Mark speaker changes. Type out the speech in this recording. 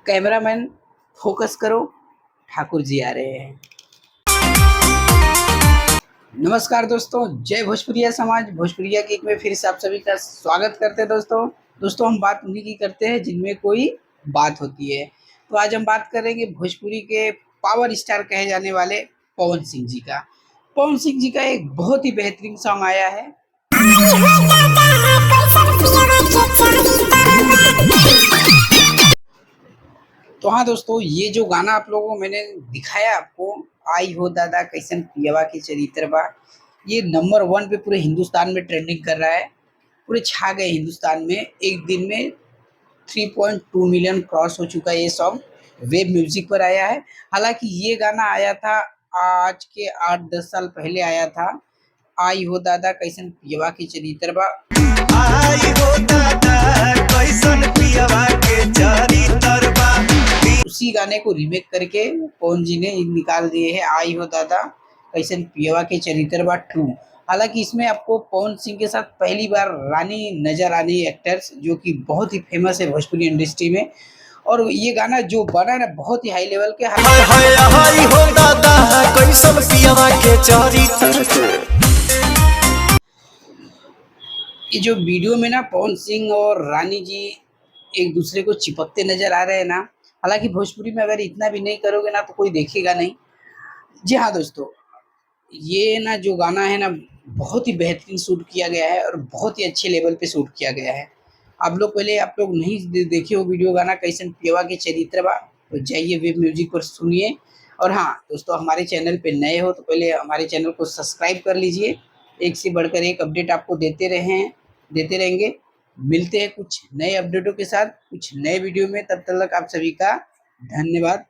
Speaker 1: Cameraman focus करो, ठाकुर जी आ रहे हैं। नमस्कार दोस्तों, जय भोजपुरिया समाज। भोजपुरिया गीत में फिर से आप सभी का स्वागत करते हैं। दोस्तों हम बात उन्हीं की करते हैं जिनमें कोई बात होती है। तो आज हम बात करेंगे भोजपुरी के पावर स्टार कहे जाने वाले पवन सिंह जी का। पवन सिंह जी का एक बहुत ही बेहतरीन सॉन्ग आया है। तो हाँ दोस्तों, ये जो गाना आप लोगों को मैंने दिखाया आपको, आई हो दादा कैसन पियवा के चरित्र बा, ये नंबर 1 पे पूरे हिंदुस्तान में ट्रेंडिंग कर रहा है। पूरे छा गए हिंदुस्तान में। एक दिन में 3.2 मिलियन क्रॉस हो चुका है ये सॉन्ग। वेब म्यूजिक पर आया है। हालांकि ये गाना आया था आज के 8-10 साल पहले आया था। आई हो दादा कैसन पियवा के चरित्र बा, आई हो दादा कैसन पियवा के चरित्र बा, उसी गाने को रीमेक करके पवन जी ने निकाल दिए है आई हो दादा कैसन पियवा के चरित्र बा 2। हालांकि इसमें आपको पवन सिंह के साथ पहली बार रानी नजर आनी एक्टर्स, जो कि बहुत ही फेमस है भोजपुरी इंडस्ट्री में। और ये गाना जो बना ना बहुत ही हाई लेवल के। हाय हो दादा कैसन पियवा के चरित्र। ये जो वीडियो में ना पवन सिंह और रानी जी एक दूसरे को चिपकते नजर आ रहे हैं ना। हालांकि भोजपुरी में अगर इतना भी नहीं करोगे ना तो कोई देखेगा नहीं। जी हाँ दोस्तों, ये ना जो गाना है ना बहुत ही बेहतरीन शूट किया गया है और बहुत ही अच्छे लेवल पे शूट किया गया है। आप लोग नहीं देखे हो वीडियो गाना कैसन पियवा के चरित्र बा, तो जाइए वेब म्यूजिक पर सुनिए। और हाँ दोस्तों, हमारे चैनल पे नए हो तो पहले हमारे चैनल को सब्सक्राइब कर लीजिए। एक से बढ़कर एक अपडेट आपको देते रहेंगे। मिलते हैं कुछ नए अपडेटों के साथ कुछ नए वीडियो में। तब तक आप सभी का धन्यवाद।